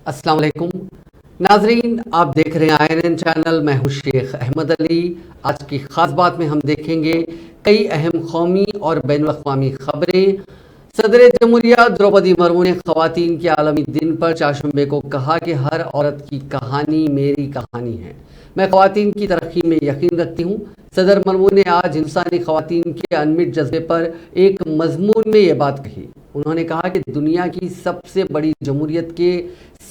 अस्सलाम वालेकुम नाजरीन, आप देख रहे हैं INN चैनल। मैं हूं शेख अहमद अली। आज की ख़ास बात में हम देखेंगे कई अहम कौमी और बैनुल-अक़वामी ख़बरें। सदर जमहूरिया द्रौपदी मुर्मू ने ख़वातीन के आलमी दिन पर चारशंबे को कहा कि हर औरत की कहानी मेरी कहानी है। मैं ख़वातीन की तरक्की में यकीन रखती हूँ। सदर मुर्मू ने आज हिंदुस्तानी ख़वातीन के अनमिट जज्बे पर एक मजमून में ये बात कही। उन्होंने कहा कि दुनिया की सबसे बड़ी जमहूरियत के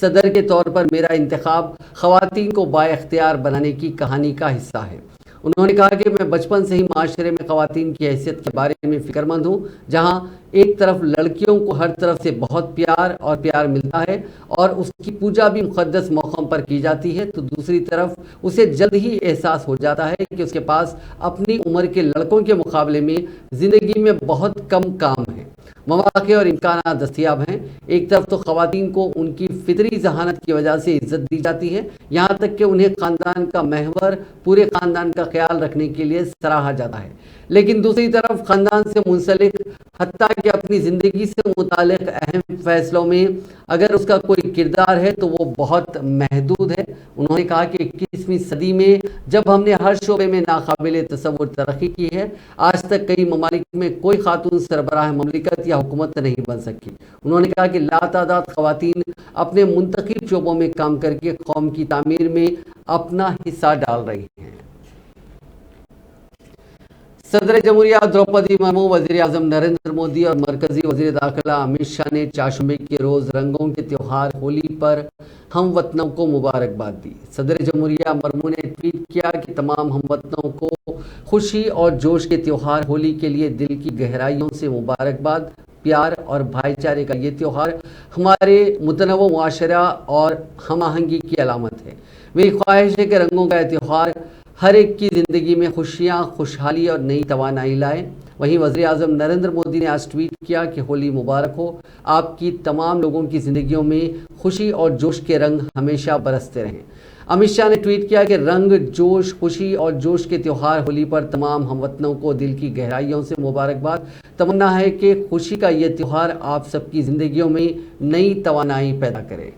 सदर के तौर पर मेरा इंतखाब ख़वातीन को बाइख्तियार बनाने की कहानी का हिस्सा है। उन्होंने कहा कि मैं बचपन से ही माशरे में ख़वातीन की हैसियत के बारे में फ़िक्रमंद हूँ। जहाँ एक तरफ लड़कियों को हर तरफ से बहुत प्यार मिलता है और उसकी पूजा भी मुक़द्दस मौक़ों पर की जाती है, तो दूसरी तरफ उसे जल्द ही एहसास हो जाता है कि उसके पास अपनी उम्र के लड़कों के मुकाबले में ज़िंदगी में बहुत कम काम है, मौक़े और इम्कानात दस्तयाब हैं। एक तरफ तो ख़वातीन को उनकी फितरी जहानत की वजह से इज़्ज़त दी जाती है, यहाँ तक कि उन्हें ख़ानदान का महवर, पूरे ख़ानदान का ख्याल रखने के लिए सराहा जाता है। लेकिन दूसरी तरफ ख़ानदान से मुंसलिक हत्ता कि अपनी ज़िंदगी से मुतालिक अहम फ़ैसलों में अगर उसका कोई किरदार है तो वो बहुत महदूद है। उन्होंने कहा कि 21वीं सदी में जब हमने हर शोबे में नाकाबिल तसव्वुर तरक्की की है, आज तक कई ममालिक में कोई खातून सरबराह ममलिकत या हुकूमत नहीं बन सकी। उन्होंने कहा कि लातादाद ख़वातीन अपने मुंतखब शोबों में काम करके कौम की तामीर में अपना हिस्सा डाल रही हैं। सदर जमहूरिया द्रौपदी मुर्मू, वज़ीर आज़म नरेंद्र मोदी और मरकज़ी वज़ीर दाखिला अमित शाह ने चारशंबे के रोज़ रंगों के त्यौहार होली पर हम वतनों को मुबारकबाद दी। सदर जमहूरिया मुर्मू ने ट्वीट किया कि तमाम हम वतनों को खुशी और जोश के त्यौहार होली के लिए दिल की गहराइयों से मुबारकबाद। प्यार और भाईचारे का ये त्यौहार हमारे मुतनव्वो मुआशरा और हम आहंगी की अलामत है। मेरी ख्वाहिश है कि रंगों का त्यौहार हर एक की ज़िंदगी में खुशियाँ, खुशहाली और नई तवानाई लाए। वहीं वज़ीर आज़म नरेंद्र मोदी ने आज ट्वीट किया कि होली मुबारक हो, आपकी तमाम लोगों की ज़िंदगियों में खुशी और जोश के रंग हमेशा बरसते रहें। अमित शाह ने ट्वीट किया कि रंग, जोश, खुशी और जोश के त्यौहार होली पर तमाम हमवतनों को दिल की गहराइयों से मुबारकबाद। तमन्ना है कि खुशी का ये त्यौहार आप सबकी ज़िंदगियों में नई तवानाई पैदा करे।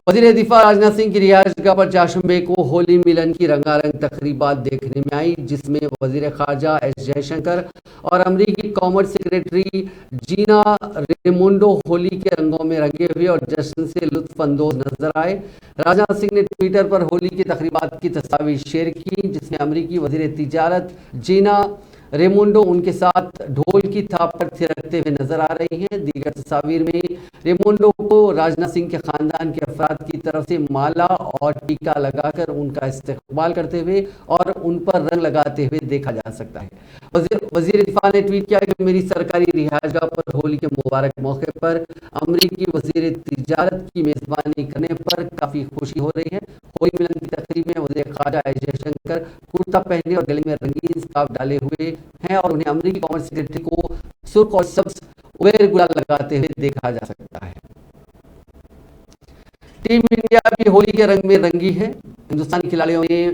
वज़ीर दिफा राजनाथ सिंह की रिहाइशगाह पर चारशंबे को होली मिलन की रंगारंग तकरीबात देखने में आई, जिसमें वज़ीर ख़ारजा एस जयशंकर और अमरीकी कॉमर्स सेक्रेटरी जीना रेमुंडो होली के रंगों में रंगे हुए और जश्न से लुत्फ़अंदोज़ नजर आए। राजनाथ सिंह ने ट्विटर पर होली की तकरीबात की तस्वीर शेयर की, जिसमें अमरीकी वज़ीर तिजारत जीना रेमुंडो उनके साथ ढोल की थाप पर थिरकते हुए नजर आ रही हैं। दीगर तस्वीर में रेमुंडो को राजनाथ सिंह के खानदान के अफराद की तरफ से माला और टीका लगाकर उनका इस्तकबाल करते हुए और उन पर रंग लगाते हुए देखा जा सकता है। वज़ीर दिफा ने ट्वीट किया कि मेरी सरकारी रिहाइशगाह पर होली के मुबारक मौके पर अमरीकी वज़ीर तिजारत की मेज़बानी करने पर काफ़ी खुशी हो रही है। होली मिलन की तकरीब में वज़ीर ख़ारजा एस जयशंकर कुर्ता पहने और गले में रंगीन स्कार्फ डाले हुए हैं और उन्हें अमरीकी कॉमर्स सेक्रेटरी को सुर्ख और सब्ज उबेर गुलाल लगाते हुए देखा जा सकता है। टीम इंडिया भी होली के रंग में रंगी है। हिंदुस्तानी खिलाड़ियों ने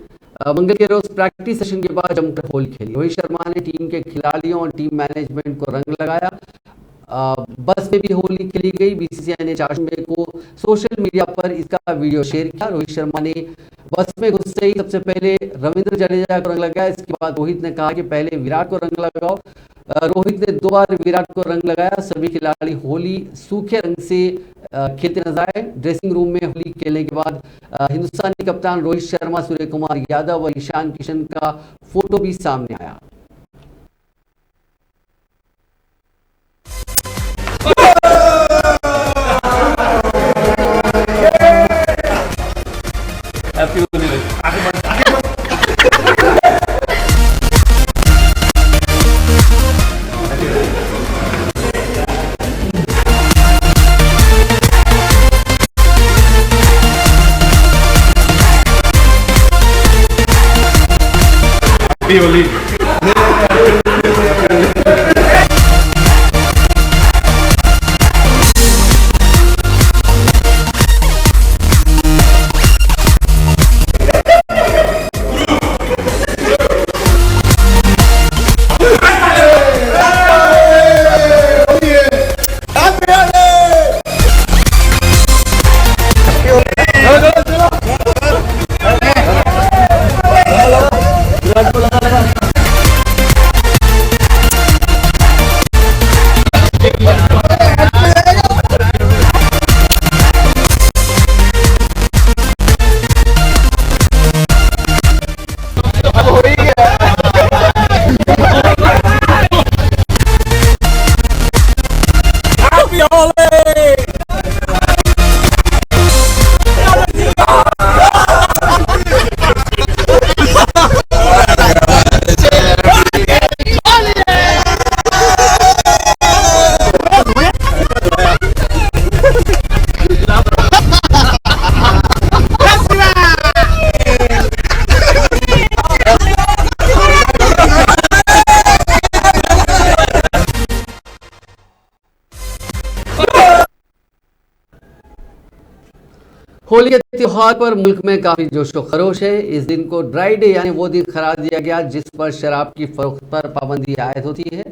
मंगल के रोज प्रैक्टिस सेशन के बाद जमकर होली खेली। रोहित शर्मा ने टीम के खिलाड़ियों और टीम मैनेजमेंट को रंग लगाया। बस में भी होली खेली गई। बीसीसीआई ने चारशंबे को सोशल मीडिया पर इसका वीडियो शेयर किया। रोहित शर्मा ने बस में घुसते ही सबसे पहले रविंद्र जडेजा को रंग लगाया। इसके बाद रोहित ने कहा कि पहले विराट को रंग लगाओ। रोहित ने 2 बार विराट को रंग लगाया। सभी खिलाड़ी होली सूखे रंग से खेलते नजर आए। ड्रेसिंग रूम में होली खेलने के बाद हिंदुस्तानी कप्तान रोहित शर्मा, सूर्य कुमार यादव और ईशान किशन का फोटो भी सामने आया। होली होली के त्योहार पर मुल्क में काफी जोशो खरोश है। इस दिन को ड्राई डे यानी वो दिन करार दिया गया जिस पर शराब की फरोख्त पर पाबंदी आयद होती है,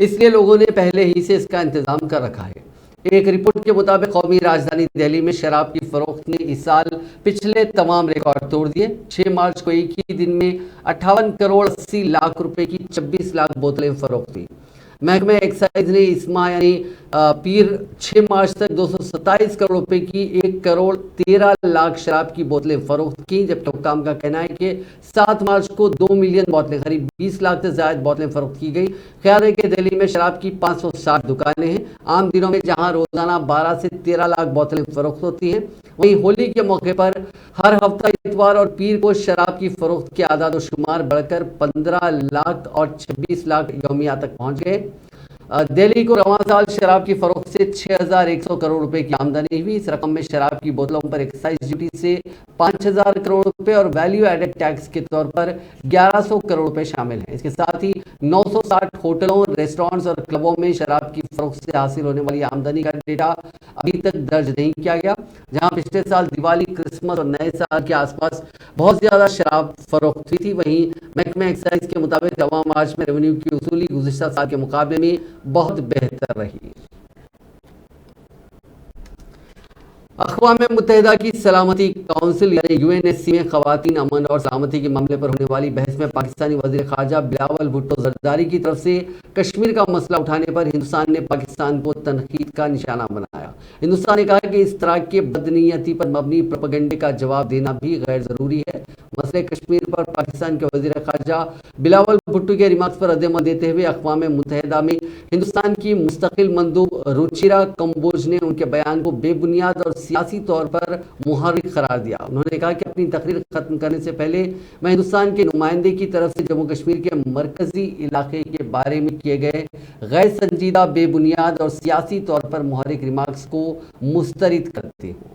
इसलिए लोगों ने पहले ही से इसका इंतजाम कर रखा है। एक रिपोर्ट के मुताबिक कौमी राजधानी दिल्ली में शराब की फरोख्त ने इस साल पिछले तमाम रिकॉर्ड तोड़ दिए। 6 मार्च को एक ही दिन में 58 करोड़ 80 लाख रुपए की 26 लाख बोतलें फरोख्त हुई। महकमे एक्साइज ने इस माह यानी पीर 6 मार्च तक 227 करोड़ रुपए की 1 करोड़ 13 लाख शराब की बोतलें फरोख्त की, जबकि हुक्काम का कहना है कि 7 मार्च को 2 मिलियन बोतलें करीब 20 लाख से ज्यादा बोतलें फरोख्त की गई। ख्याल है कि दिल्ली में शराब की 560 दुकानें हैं। आम दिनों में जहां रोजाना 12 से 13 लाख बोतलें फरोख्त होती हैं, वहीं होली के मौके पर हर हफ्ता इतवार और पीर को शराब की फरोख्त के आदाद शुमार बढ़कर 15 लाख और 26 लाख यौमिया तक पहुंच गए। दिल्ली को रवां साल शराब की फरोख्त से 6,100 करोड़ रुपए की आमदनी हुई। इस रकम में शराब की बोतलों पर एक्साइज ड्यूटी से 5,000 करोड़ रुपए और वैल्यू एडेड टैक्स के तौर पर 1,100 करोड़ रुपए शामिल हैं। इसके साथ ही 960 होटलों, रेस्टोरेंट्स और क्लबों में शराब की फरोख्त से हासिल होने वाली आमदनी का डेटा अभी तक दर्ज नहीं किया गया। जहां पिछले साल दिवाली, क्रिसमस और नए साल के आसपास बहुत ज्यादा शराब फरोख्त हुई थी, वहीं महकमे एक्साइज के मुताबिक रवां मार्च में रेवेन्यू की वसूली गुज़िश्ता साल के मुकाबले में बहुत बेहतर रही। अक़वाम मुत्तहिदा की सलामती काउंसिल यानी यूएनएससी में ख़वातीन, अमन और सलामती के मामले पर होने वाली बहस में पाकिस्तानी वज़ीर ख़ारजा बिलावल भुट्टो ज़रदारी की तरफ से कश्मीर का मसला उठाने पर हिंदुस्तान ने पाकिस्तान को तनकीद का निशाना बनाया। हिंदुस्तान ने कहा कि इस तरह के बदनीयती पर मबनी प्रोपेगेंडे का जवाब देना भी गैर ज़रूरी है। मसले कश्मीर पर पाकिस्तान के वज़ीर ख़ारजा बिलावल भुट्टो के रिमार्क्स पर रद्द-ए-अमल देते हुए अक़वाम मुत्तहिदा में हिंदुस्तान की मुस्तकिल मंदूब रुचिरा कंबोज ने उनके बयान को बेबुनियाद और सियासी तौर पर मुहर्रिक करार दिया। उन्होंने कहा कि अपनी तकरीर खत्म करने से पहले मैं हिंदुस्तान के नुमाइंदे की तरफ से जम्मू कश्मीर के मरकजी इलाके के बारे में किए गए गैर संजीदा, बेबुनियाद और सियासी तौर पर मुहर्रिक रिमार्क्स को मुस्तरद करती हूँ।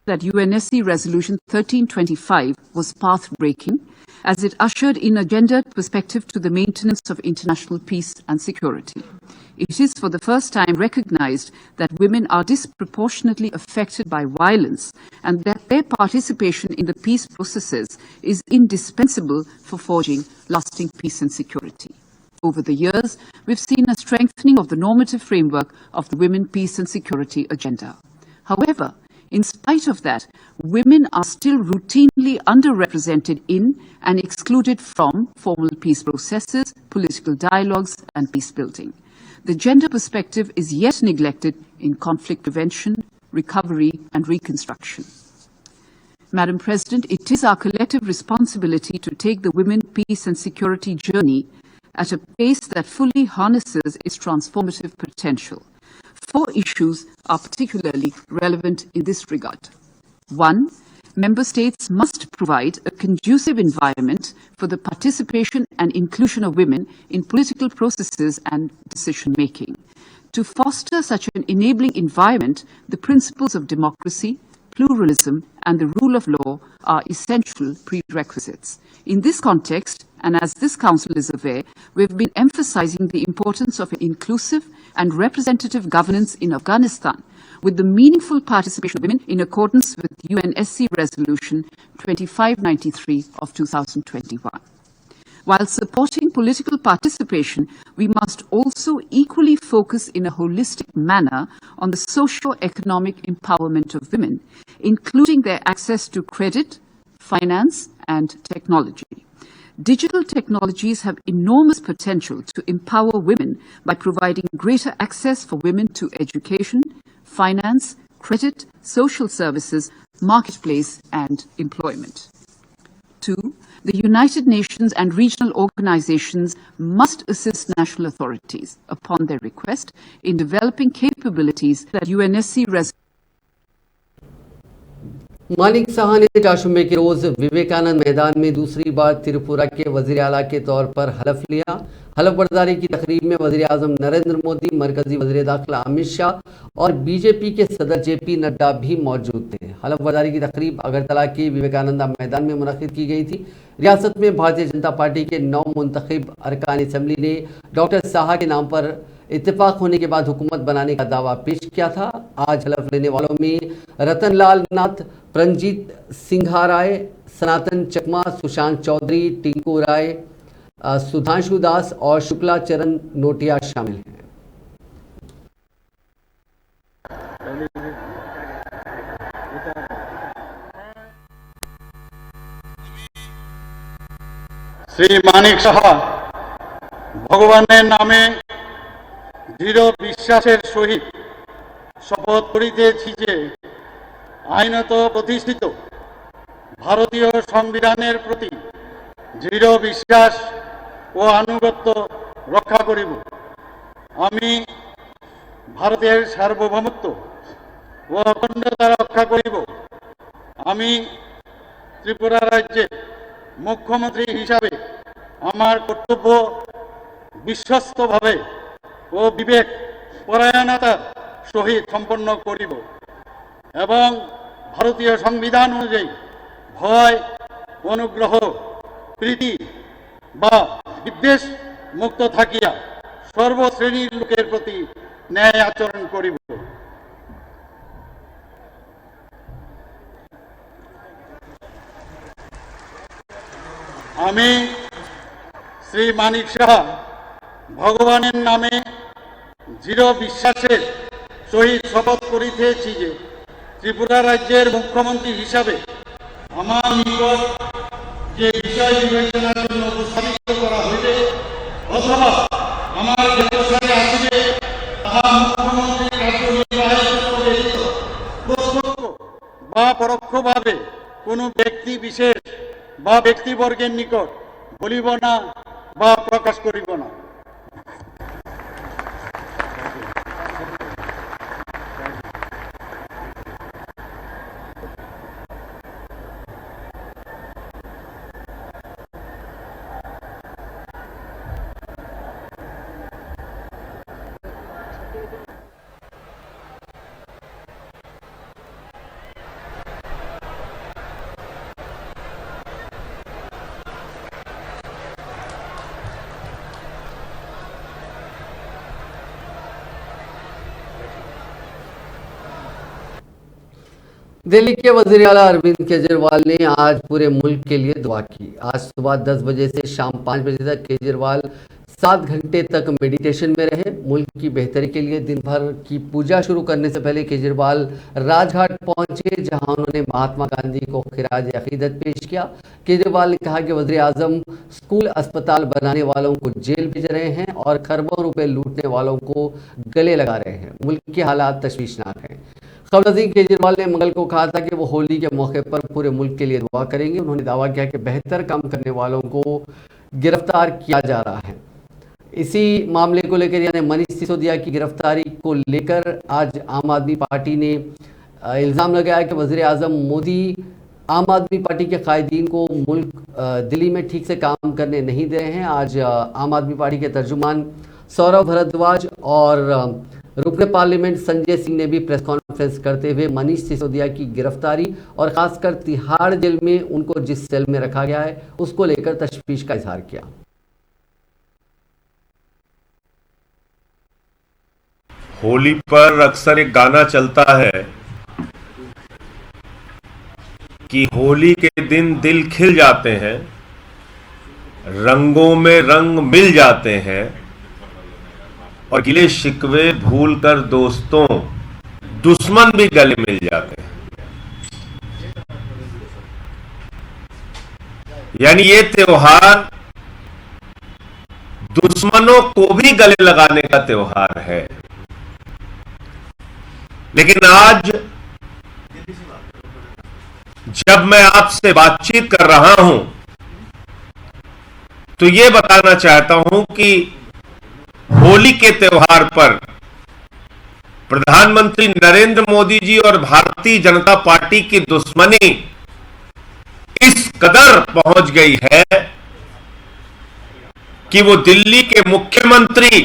That UNSC Resolution 1325 was path-breaking as it ushered in a gendered perspective to the maintenance of international peace and security. It is for the first time recognized that women are disproportionately affected by violence and that their participation in the peace processes is indispensable for forging lasting peace and security. Over the years, we've seen a strengthening of the normative framework of the Women, Peace and Security agenda. However, in spite of that, women are still routinely underrepresented in and excluded from formal peace processes, political dialogues, and peace building. The gender perspective is yet neglected in conflict prevention, recovery, and reconstruction. Madam President, it is our collective responsibility to take the women, peace, and security journey at a pace that fully harnesses its transformative potential. 4 issues are particularly relevant in this regard. 1. Member states must provide a conducive environment for the participation and inclusion of women in political processes and decision-making. To foster such an enabling environment, the principles of democracy, pluralism, and the rule of law are essential prerequisites. In this context, and as this Council is aware, we have been emphasizing the importance of an inclusive and representative governance in Afghanistan, with the meaningful participation of women in accordance with UNSC Resolution 2593 of 2021. While supporting political participation, we must also equally focus in a holistic manner on the socio-economic empowerment of women, including their access to credit, finance, and technology. Digital technologies have enormous potential to empower women by providing greater access for women to education, finance, credit, social services, marketplace, and employment. 2. The United Nations and regional organizations must assist national authorities, upon their request, in developing capabilities that UNSC Manik Saha ने चाशुम्बे के रोज विवेकानंद मैदान में दूसरी बार त्रिपुरा के वजीर आला के तौर पर हलफ लिया। हलफ बर्दारी की तकरीब में वजीर आजम नरेंद्र मोदी, मरकजी वजीर दाखिला अमित शाह और बीजेपी के सदर जेपी नड्डा भी मौजूद थे। हलफ बर्दारी की तकरीब अगरतला के विवेकानंद मैदान में मुनक्किद की गई थी। रियासत में भारतीय जनता पार्टी के 9 मुंतखब अरकान असम्बली ने डॉक्टर साहा के नाम पर इत्तेफाक होने के बाद हुकूमत बनाने का दावा पेश किया था। आज हलफ लेने वालों में रतनलाल नाथ, प्रंजीत सिंघा राय, सनातन चकमा, सुशांत चौधरी, टिंकू राय, सुधांशु दास और शुक्ला चरण नोटिया शामिल हैं। শ্রী মানিক সাহা ভগবানের নামে দৃঢ় বিশ্বাসের সহিত শপথ করিতেছি যে আইনত প্রতিষ্ঠিত ভারতীয় সংবিধানের প্রতি দৃঢ় বিশ্বাস ও আনুগত্য রক্ষা করিব। আমি ভারতের সার্বভৌমত্ব ও অখণ্ডতা রক্ষা করিব। আমি ত্রিপুরা রাজ্যের মুখ্যমন্ত্রী হিসাবে আমার কর্তব্য বিশ্বস্তভাবে ও বিবেক পরায়ণতার সহিত সম্পন্ন করিব এবং ভারতীয় সংবিধান অনুযায়ী ভয়, অনুগ্রহ, প্রীতি বা বিদ্বেষ মুক্ত থাকিয়া সর্বশ্রেণীর লোকের প্রতি ন্যায় আচরণ করিব। আমি শ্রী মানিক সাহা ভগবানের নামে দৃঢ় বিশ্বাসের সহিত শপথ করিতেছি যে ত্রিপুরা রাজ্যের মুখ্যমন্ত্রী হিসাবে আমার নিকট যে বিষয় বিবেচনার জন্য উপস্থাপিত করা হইবে অথবা আমার জ্ঞাতসারে আসিবে তাহা মুখ্যমন্ত্রীর কার্যনির্বাহের জন্য ব্যতীত প্রত্যক্ষ বা পরোক্ষভাবে কোনো ব্যক্তি বিশেষ বা ব্যক্তিবর্গের নিকট বলিব না বা প্রকাশ করিব না। दिल्ली के वज़ीर आला अरविंद केजरीवाल ने आज पूरे मुल्क के लिए दुआ की। आज सुबह 10 बजे से शाम 5 बजे तक केजरीवाल 7 घंटे तक मेडिटेशन में रहे। मुल्क की बेहतरी के लिए दिन भर की पूजा शुरू करने से पहले केजरीवाल राजघाट पहुंचे, जहां उन्होंने महात्मा गांधी को खिराज अकीदत पेश किया। केजरीवाल ने कहा कि वज़ीर आज़म स्कूल, अस्पताल बनाने वालों को जेल भेज रहे हैं और खरबों रुपए लूटने वालों को गले लगा रहे हैं। मुल्क के हालात तशवीशनाक हैं। खबर केजरीवाल ने मंगल को कहा था कि वो होली के मौके पर पूरे मुल्क के लिए दुआ करेंगे। उन्होंने दावा किया कि बेहतर काम करने वालों को गिरफ्तार किया जा रहा है। इसी मामले को लेकर यानी मनीष सिसोदिया की गिरफ्तारी को लेकर आज आम आदमी पार्टी ने इल्ज़ाम लगाया कि वज़ीर आज़म मोदी आम आदमी पार्टी के कायदीन को मुल्क दिल्ली में ठीक से काम करने नहीं दे रहे हैं। आज आम आदमी पार्टी के तर्जुमान सौरभ भारद्वाज और रुकने पार्लियामेंट संजय सिंह ने भी प्रेस कॉन्फ्रेंस करते हुए मनीष सिसोदिया की गिरफ्तारी और खासकर तिहाड़ जेल में उनको जिस सेल में रखा गया है उसको लेकर तशवीश का इजहार किया। होली पर अक्सर एक गाना चलता है कि होली के दिन दिल खिल जाते हैं, रंगों में रंग मिल जाते हैं और गिले शिकवे भूलकर दोस्तों दुश्मन भी गले मिल जाते हैं। यानी ये त्योहार दुश्मनों को भी गले लगाने का त्योहार है। लेकिन आज जब मैं आपसे बातचीत कर रहा हूं तो ये बताना चाहता हूं कि होली के त्योहार पर प्रधानमंत्री नरेंद्र मोदी जी और भारतीय जनता पार्टी की दुश्मनी इस कदर पहुंच गई है कि वो दिल्ली के मुख्यमंत्री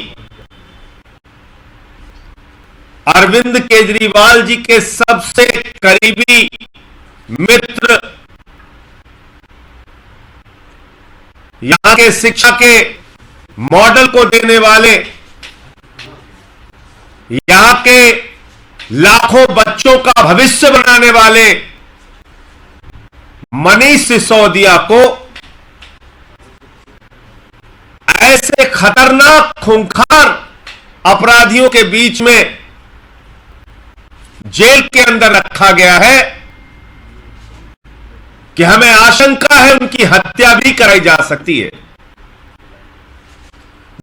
अरविंद केजरीवाल जी के सबसे करीबी मित्र, यहां के शिक्षा के मॉडल को देने वाले यहां के लाखों बच्चों का भविष्य बनाने वाले मनीष सिसोदिया को ऐसे खतरनाक खूंखार अपराधियों के बीच में जेल के अंदर रखा गया है कि हमें आशंका है उनकी हत्या भी कराई जा सकती है।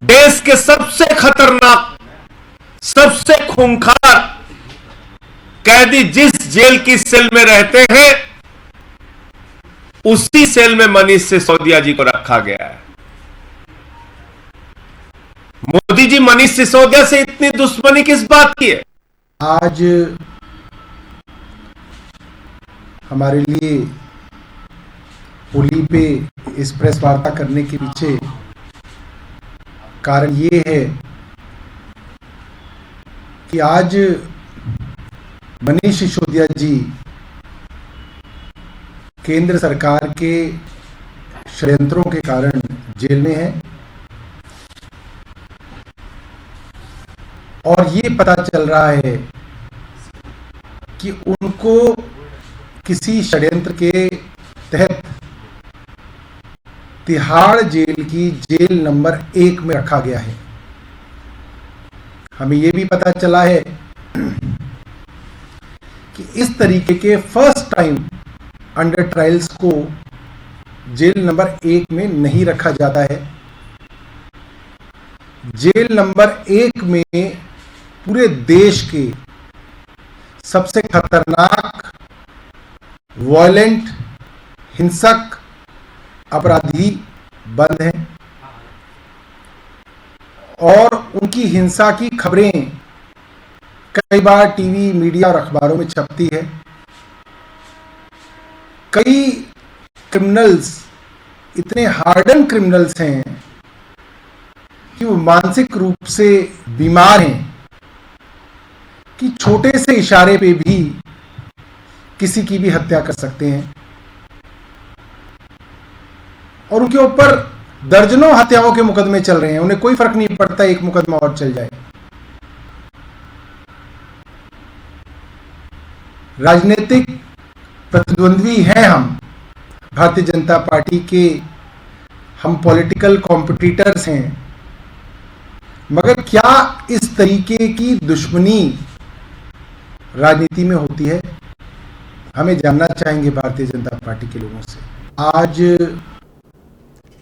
देश के सबसे खतरनाक, सबसे खूंखार कैदी जिस जेल की सेल में रहते हैं, उसी सेल में मनीष सिसोदिया जी को रखा गया है। मोदी जी मनीष सिसोदिया से इतनी दुश्मनी किस बात की है? आज हमारे लिए होली पे इस प्रेस वार्ता करने के पीछे कारण ये है कि आज मनीष सिसोदिया जी केंद्र सरकार के षड्यंत्रों के कारण जेल में हैं और ये पता चल रहा है कि उनको किसी षड्यंत्र के तहत तिहाड़ जेल की जेल नंबर 1 में रखा गया है। हमें यह भी पता चला है कि इस तरीके के फर्स्ट टाइम अंडर ट्रायल्स को जेल नंबर 1 में नहीं रखा जाता है। जेल नंबर 1 में पूरे देश के सबसे खतरनाक, वॉयलेंट, हिंसक अपराधी बंद हैं और उनकी हिंसा की खबरें कई बार टीवी, मीडिया और अखबारों में छपती है। कई क्रिमिनल्स इतने हार्डन क्रिमिनल्स हैं कि वो मानसिक रूप से बीमार हैं कि छोटे से इशारे पे भी किसी की भी हत्या कर सकते हैं और उनके ऊपर दर्जनों हत्याओं के मुकदमे चल रहे हैं। उन्हें कोई फर्क नहीं पड़ता एक मुकदमा और चल जाए। राजनीतिक प्रतिद्वंद्वी हैं हम, भारतीय जनता पार्टी के हम पॉलिटिकल कॉम्पिटिटर्स हैं, मगर क्या इस तरीके की दुश्मनी राजनीति में होती है? हमें जानना चाहेंगे भारतीय जनता पार्टी के लोगों से। आज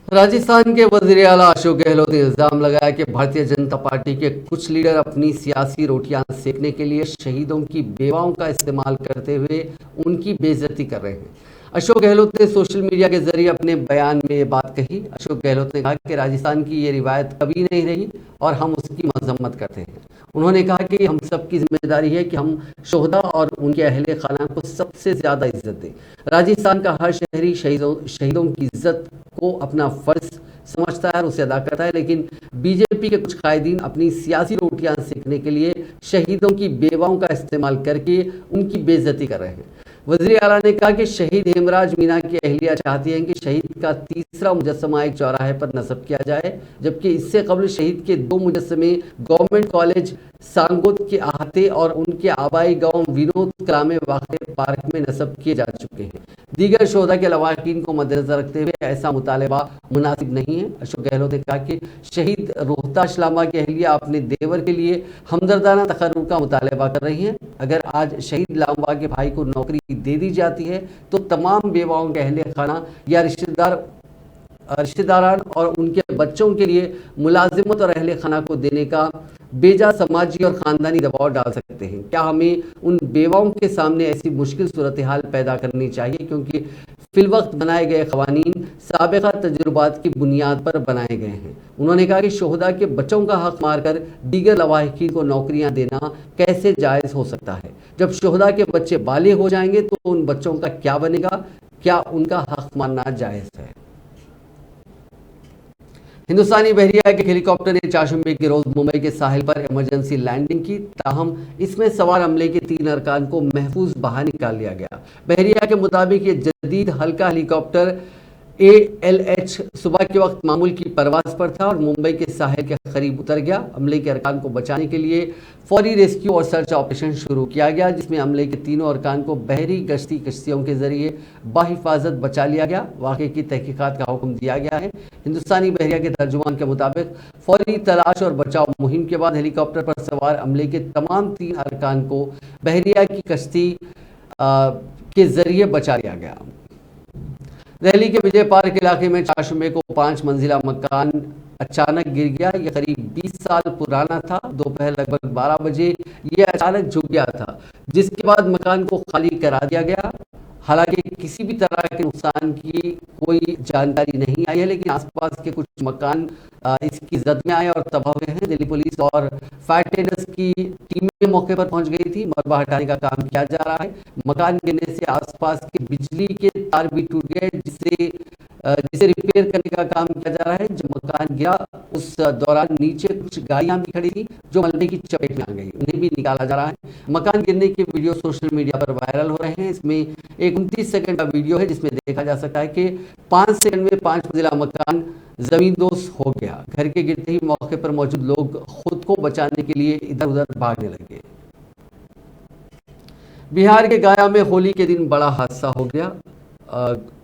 राजस्थान के वज़ीर आला अशोक गहलोत ने इल्जाम लगाया कि भारतीय जनता पार्टी के कुछ लीडर अपनी सियासी रोटियां सेकने के लिए शहीदों की बेवाओं का इस्तेमाल करते हुए उनकी बेइज्जती कर रहे हैं। अशोक गहलोत ने सोशल मीडिया के जरिए अपने बयान में ये बात कही। अशोक गहलोत ने कहा कि राजस्थान की ये रिवायत कभी नहीं रही और हम उसकी मजम्मत करते हैं। उन्होंने कहा कि हम सबकी जिम्मेदारी है कि हम शोहदा और उनके अहले खाना को सबसे ज़्यादा इज्जत दें। राजस्थान का हर शहरी शहीदों की इज्जत को अपना फ़र्ज समझता है और उसे अदा करता है, लेकिन बीजेपी के कुछ कायदीन अपनी सियासी रोटियां सेकने के लिए शहीदों की बेवाओं का इस्तेमाल करके उनकी बेइज्जती कर रहे हैं। वज़ीर आला ने कहा कि शहीद हेमराज मीना की अहलिया चाहती हैं कि शहीद का तीसरा मुजस्समा एक चौराहे पर नस्ब किया जाए, जबकि इससे कबल शहीद के 2 मुजस्समे गवर्नमेंट कॉलेज सांगोद के अहाते और उनके आबाई गांव विनोद कला में वाक़ पार्क में नस्ब किए जा चुके हैं। दीगर शोहदा के लवाकिन को मद्देनजर रखते हुए ऐसा मुतालबा मुनासिब नहीं है। अशोक गहलोत ने कहा कि शहीद रोहताश लांबा की अहलिया अपने देवर के लिए हमदर्दाना तकर्रुर का मुतालबा कर रही हैं। अगर आज शहीद लांबा के भाई को नौकरी दे दी जाती है तो तमाम बेवाओं के अहले खाना या रिश्तेदारान और उनके बच्चों के लिए मुलाजिमत और अहले खाना को देने का बेजा समाजी और ख़ानदानी दबाव डाल सकते हैं। क्या हमें उन बेवाओं के सामने ऐसी मुश्किल सूरत हाल पैदा करनी चाहिए, क्योंकि फिलवक्त बनाए गए क़वानीन साबिक़ा तजुर्बात की बुनियाद पर बनाए गए हैं। उन्होंने कहा कि शोहदा के बच्चों का हक़ मारकर दीगर लवाहिकीन को नौकरियां देना कैसे जायज़ हो सकता है। जब शोहदा के बच्चे बालिग हो जाएंगे तो उन बच्चों का क्या बनेगा? क्या उनका हक़ मानना जायज़ है? हिंदुस्तानी बहरिया के हेलीकॉप्टर ने चारशंबे के रोज मुंबई के साहिल पर इमरजेंसी लैंडिंग की, ताहम इसमें सवार अमले के 3 अरकान को महफूज बाहर निकाल लिया गया। बहरिया के मुताबिक ये जदीद हल्का हेलीकॉप्टर ALH सुबह के वक्त मामूल की परवाज पर था और मुंबई के साहिल के करीब उतर गया। अमले के अरकान को बचाने के लिए फौरी रेस्क्यू और सर्च ऑपरेशन शुरू किया गया, जिसमें अमले के तीनों अरकान को बहरी गश्ती कश्तियों के जरिए बाहिफाजत बचा लिया गया। वाक़े की तहकीकात का हुक्म दिया गया है। हिंदुस्तानी बहरिया के तर्जुमान के मुताबिक फौरी तलाश और बचाव मुहिम के बाद हेलीकॉप्टर पर सवार अमले के तमाम 3 अरकान को बहरिया की कश्ती के जरिए बचा लिया गया। दिल्ली के विजय पार्क इलाके में चाशुमे को 5 मंजिला मकान अचानक गिर गया। यह करीब 20 साल पुराना था। दोपहर लगभग 12 बजे यह अचानक झुक गया था, जिसके बाद मकान को खाली करा दिया गया। हालांकि किसी भी तरह के नुकसान की कोई जानकारी नहीं आई है, लेकिन आसपास के कुछ मकान इसकी जद में आए और तबाह हुए हैं। दिल्ली पुलिस और फायर टेंडर्स की टीमें मौके पर पहुंच गई थी। मलबा हटाने का काम किया जा रहा है। मकान गिरने से आसपास के बिजली के तार भी टूट गए, जिसे रिपेयर करने का काम किया जा रहा है। जब मकान गिरा उस दौरान नीचे कुछ गाड़ियां भी खड़ी थी जो मलबे की चपेट में आ गई, उन्हें भी निकाला जा रहा है। मकान गिरने के वीडियो सोशल मीडिया पर वायरल हो रहे हैं। इसमें एक 29 सेकंड का वीडियो है जिसमें देखा जा सकता है कि 5 सेकंड में 5 मंजिला मकान जमींदोज हो गया। घर के गिरते ही मौके पर मौजूद लोग खुद को बचाने के लिए इधर उधर भागने लगे। बिहार के गया में होली के दिन बड़ा हादसा हो गया।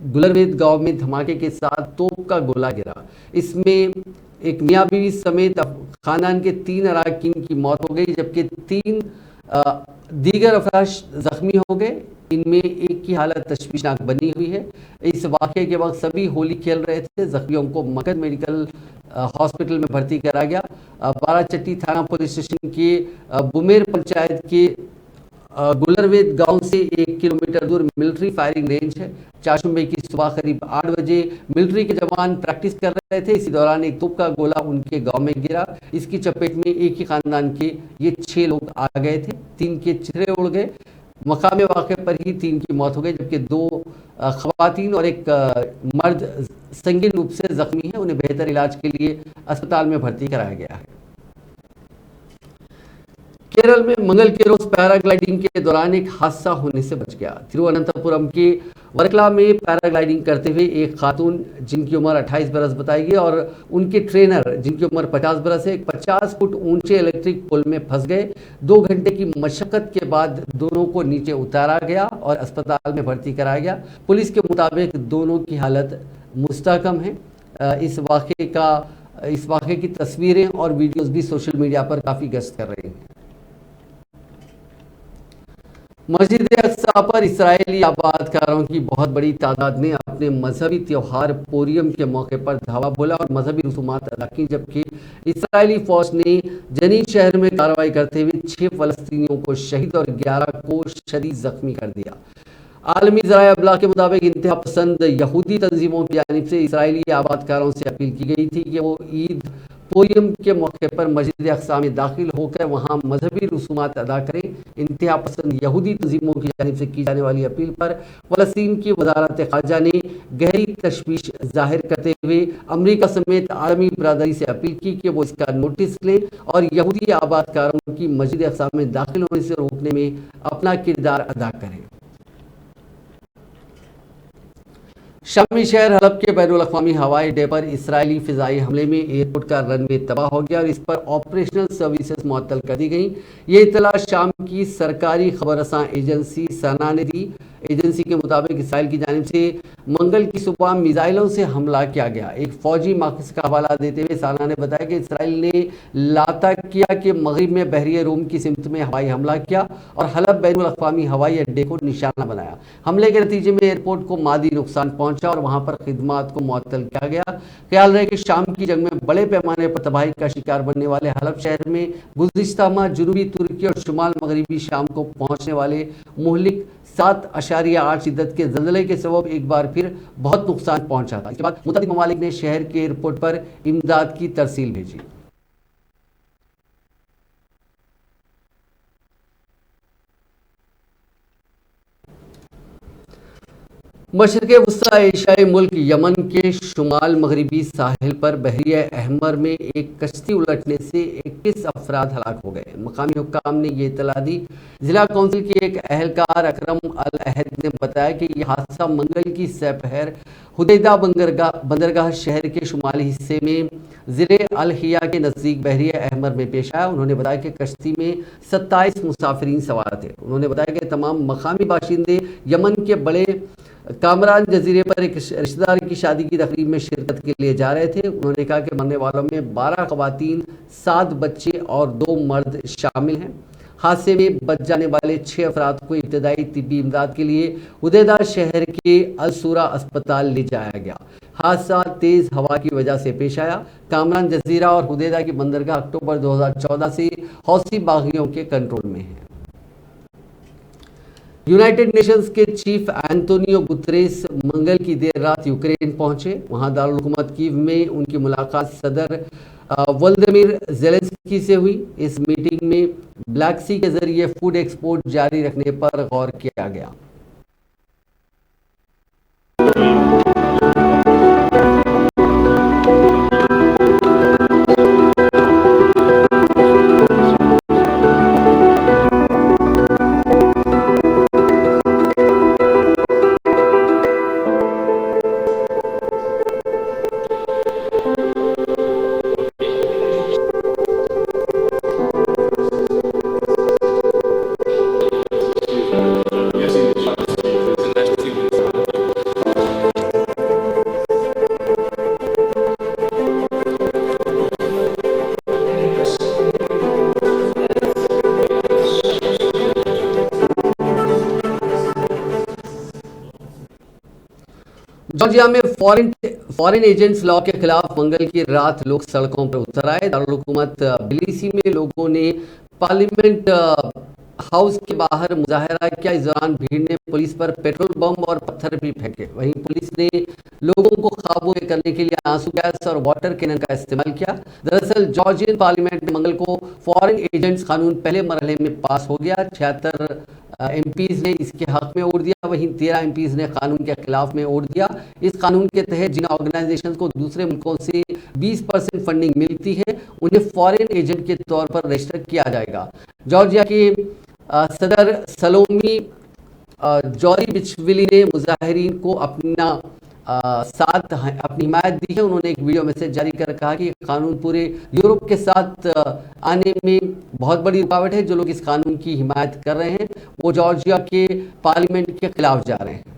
गुलरवेद गांव में धमाके के साथ तोप का गोला गिरा। इसमें एक मियां बीवी समेत खानदान के 3 अरकान की मौत हो गई, जबकि 3 दीगर अफराद जख्मी हो गए। इनमें एक की हालत तशवीशनाक बनी हुई है। इस वाक़े के वक्त सभी होली खेल रहे थे। जख्मियों को मगध मेडिकल हॉस्पिटल में भर्ती करा गया। बाराचट्टी थाना पुलिस स्टेशन के बुमेर पंचायत के गुलरवेद गांव से 1 किलोमीटर दूर मिलिट्री फायरिंग रेंज है। चाशुमे की सुबह करीब 8 बजे मिलिट्री के जवान प्रैक्टिस कर रहे थे। इसी दौरान एक तोप का गोला उनके गांव में गिरा। इसकी चपेट में एक ही खानदान के ये 6 लोग आ गए थे। 3 के चेहरे उड़ गए। मकाम वाक़े पर ही 3 की मौत हो गई, जबकि 2 खवातीन और एक मर्द संगीन रूप से जख्मी हैं। उन्हें बेहतर इलाज के लिए अस्पताल में भर्ती कराया गया है। केरल में मंगल के रोज पैराग्लाइडिंग के दौरान एक हादसा होने से बच गया। तिरुवनंतपुरम के वर्कला में पैराग्लाइडिंग करते हुए एक खातून जिनकी उम्र 28 बरस बताई गई और उनके ट्रेनर जिनकी उम्र 50 बरस है, एक 50 फुट ऊंचे इलेक्ट्रिक पुल में फंस गए। 2 घंटे की मशक्कत के बाद दोनों को नीचे उतारा गया और अस्पताल में भर्ती कराया गया। पुलिस के मुताबिक दोनों की हालत मुस्तहकम है। इस वाक़े की तस्वीरें और वीडियोस भी सोशल मीडिया पर काफ़ी गश्त कर रही हैं। मस्जिद अक्सा पर इस्राएली आबादकारों की बहुत बड़ी तादाद ने अपने मजहबी त्यौहार पोरियम के मौके पर धावा बोला और मजहबी रसूमात अदा की, जबकि इस्राएली फौज ने जनीन शहर में कार्रवाई करते हुए 6 फलस्तीनियों को शहीद और 11 को शदीद जख्मी कर दिया। आलमी ज़राए अबलाग के मुताबिक इंतहा पसंद यहूदी तंजीमों की जानिब से इस्राएली आबादकारों से अपील की गई थी कि वो ईद पोरियम के मौके पर मस्जिद अक्सा में दाखिल होकर वहां मजहबी रसूमात अदा करें। इंतहा पसंद यहूदी तंजीमों की जानिब से की जाने वाली अपील पर फ़लस्तीन की वज़ारत ख़ारजा ने गहरी तशवीश जाहिर करते हुए अमरीका समेत आलमी बरादरी से अपील की कि वो इसका नोटिस लें और यहूदी आबादकारों की मस्जिद अक्सा में दाखिल होने से रोकने में अपना किरदार अदा करें। शामी शहर हलब के बैनुल अक़वामी हवाई अड्डे पर इसराइली फ़िज़ाई हमले में एयरपोर्ट का रनवे तबाह हो गया और इस पर ऑपरेशनल सर्विसेज मुअत्तल कर दी गई। ये इत्तला शाम की सरकारी खबरसां एजेंसी सना ने दी। एजेंसी के मुताबिक इसराइल की जानिब से मंगल की सुबह मिसाइलों से हमला किया गया। एक फौजी मर्कज़ का हवाला देते हुए सना ने बताया कि इसराइल ने लाताकिया के मगरिब में बहरिया रूम की सिमत में हवाई हमला किया और हलब बैनुल अक़वामी हवाई अड्डे को निशाना बनाया। हमले के नतीजे में एयरपोर्ट को मादी नुकसान पहुंचा और वहां पर खिदमात को मुअत्तल किया गया। ख्याल रहे कि शाम की जंग में बड़े पैमाने पर तबाही का शिकार बनने वाले हलब शहर में गुज़िश्ता माह जनूबी तुर्की और शुमाल मगरबी शाम को पहुंचने वाले मुहलिक 7.8 शिद्दत के ज़लज़ले के सबब एक बार फिर बहुत नुकसान पहुंचा था। इसके बाद मुतअद्दिद ममालिक ने शहर के एयरपोर्ट पर इमदाद की तरसील भेजी। मशरक़ वस्ता एशियाई मुल्क यमन के शुमाल मगरबी साहिल पर बहरिया अहमर में एक कश्ती उलटने से 21 अफराद हलाक हो गए। मकामी हुक्काम ने ये इत्तला दी। जिला कौंसिल के एक अहलकार अकरम अल अहद ने बताया कि यह हादसा मंगल की सपहर हुदैदा बंदरगाह शहर के शुमाली हिस्से में ज़िले अल हिया के नज़दीक बहरिया अहमर में पेश आया। उन्होंने बताया कि कश्ती में 27 मुसाफिरीन सवार थे। उन्होंने बताया कि तमाम मकामी बाशिंदे यमन के बड़े कामरान जजीरे पर एक रिश्तेदार की शादी की तकरीब में शिरकत के लिए जा रहे थे। उन्होंने कहा कि मरने वालों में 12 खवातीन, 7 बच्चे और 2 मर्द शामिल हैं। हादसे में बच जाने वाले 6 अफराद को इब्तदाई तिब्बी इमदाद के लिए हुदैदा शहर के अलसूरा अस्पताल ले जाया गया। हादसा तेज हवा की वजह से पेश आया। कामरान जजीरा और हुदैदा की बंदरगाह अक्टूबर 2014 से हौसी बागियों के कंट्रोल में है। यूनाइटेड नेशंस के चीफ एंटोनियो गुतरेस मंगल की देर रात यूक्रेन पहुंचे। वहां दारुल हुकूमत कीव में उनकी मुलाकात सदर वोलोदिमीर ज़ेलेंस्की से हुई। इस मीटिंग में ब्लैक सी के जरिए फूड एक्सपोर्ट जारी रखने पर गौर किया गया। जॉर्जिया में फॉरेन एजेंट्स लॉ के खिलाफ मंगल की रात लोग सड़कों पर उतर आए। दारुल हुकूमत बिलीसी में लोगों ने पार्लियामेंट हाउस के बाहर मुजाहरा किया। इस दौरान भीड़ ने पुलिस पर पेट्रोल बम और पत्थर भी फेंके। वहीं पुलिस ने लोगों को काबू में करने के लिए आंसू गैस और वाटर कैनन का इस्तेमाल किया। दरअसल जॉर्जियन पार्लियामेंट में मंगल को फॉरेन एजेंट्स कानून पहले मरहले में पास हो गया। 76 एमपीज ने इसके हक में वोट दिया, वहीं 13 एमपीज ने कानून के खिलाफ में वोट दिया। इस कानून के तहत जिन ऑर्गेनाइजेशन को दूसरे मुल्कों से 20% फंडिंग मिलती है उन्हें फॉरेन एजेंट के तौर पर रजिस्टर किया जाएगा। जॉर्जिया के सदर सलोमी जॉरी बिचविली ने मुजाहिरीन को अपनी हिमायत दी है। उन्होंने एक वीडियो मैसेज जारी कर कहा कि कानून पूरे यूरोप के साथ आने में बहुत बड़ी रुकावट है। जो लोग इस कानून की हिमायत कर रहे हैं वो जॉर्जिया के पार्लियामेंट के खिलाफ जा रहे हैं।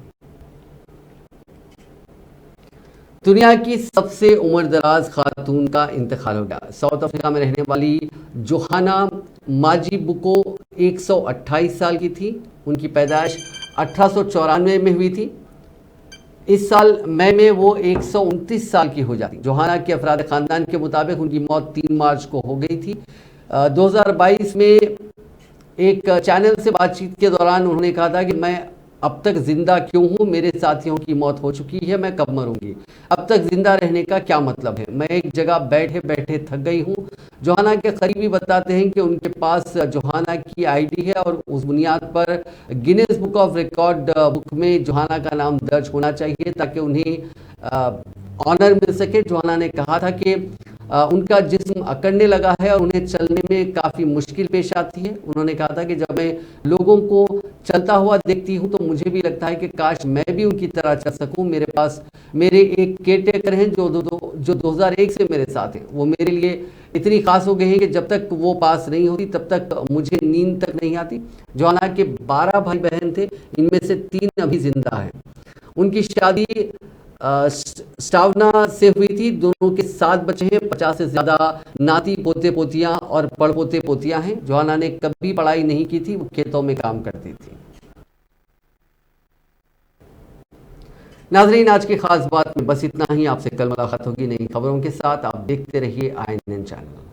दुनिया की सबसे उम्रदराज खातून का इंतकाल हो गया। साउथ अफ्रीका में रहने वाली जोहाना माजीबुको 128 साल की थी। उनकी पैदाइश 1894 में हुई थी। इस साल मई में वो 129 साल की हो जाती। जोहाना के अफराद खानदान के मुताबिक उनकी मौत 3 मार्च को हो गई थी। 2022 में एक चैनल से बातचीत के दौरान उन्होंने कहा था कि मैं अब तक जिंदा क्यों हूँ, मेरे साथियों की मौत हो चुकी है, मैं कब मरूंगी, अब तक जिंदा रहने का क्या मतलब है, मैं एक जगह बैठे बैठे थक गई हूँ। जोहाना के करीबी बताते हैं कि उनके पास जोहाना की आईडी है और उस बुनियाद पर Guinness book of record book में जोहाना का नाम दर्ज होना चाहिए ताकि उन्हें ऑनर मिल सके। जोहाना ने कहा था कि उनका जिस्म अकड़ने लगा है और उन्हें चलने में काफ़ी मुश्किल पेश आती है। उन्होंने कहा था कि जब मैं लोगों को चलता हुआ देखती हूँ तो मुझे भी लगता है कि काश मैं भी उनकी तरह चल सकूँ। मेरे पास मेरे एक केयरटेकर हैं जो 2001 से मेरे साथ हैं। वो मेरे लिए इतनी खास हो गई है कि जब तक वो पास नहीं होती तब तक मुझे नींद तक नहीं आती। जोहाना के 12 भाई बहन थे, इनमें से 3 अभी जिंदा हैं। उनकी शादी स्टावना से हुई थी। दोनों के 7 बच्चे हैं। 50 से ज़्यादा नाती पोते पोतियां और पड़पोते पोतियां हैं। जोहाना ने कभी पढ़ाई नहीं की थी, वो खेतों में काम करती थी। नाजरीन, आज की खास बात में बस इतना ही। आपसे कल मुलाकात होगी नई खबरों के साथ। आप देखते रहिए INN चैनल।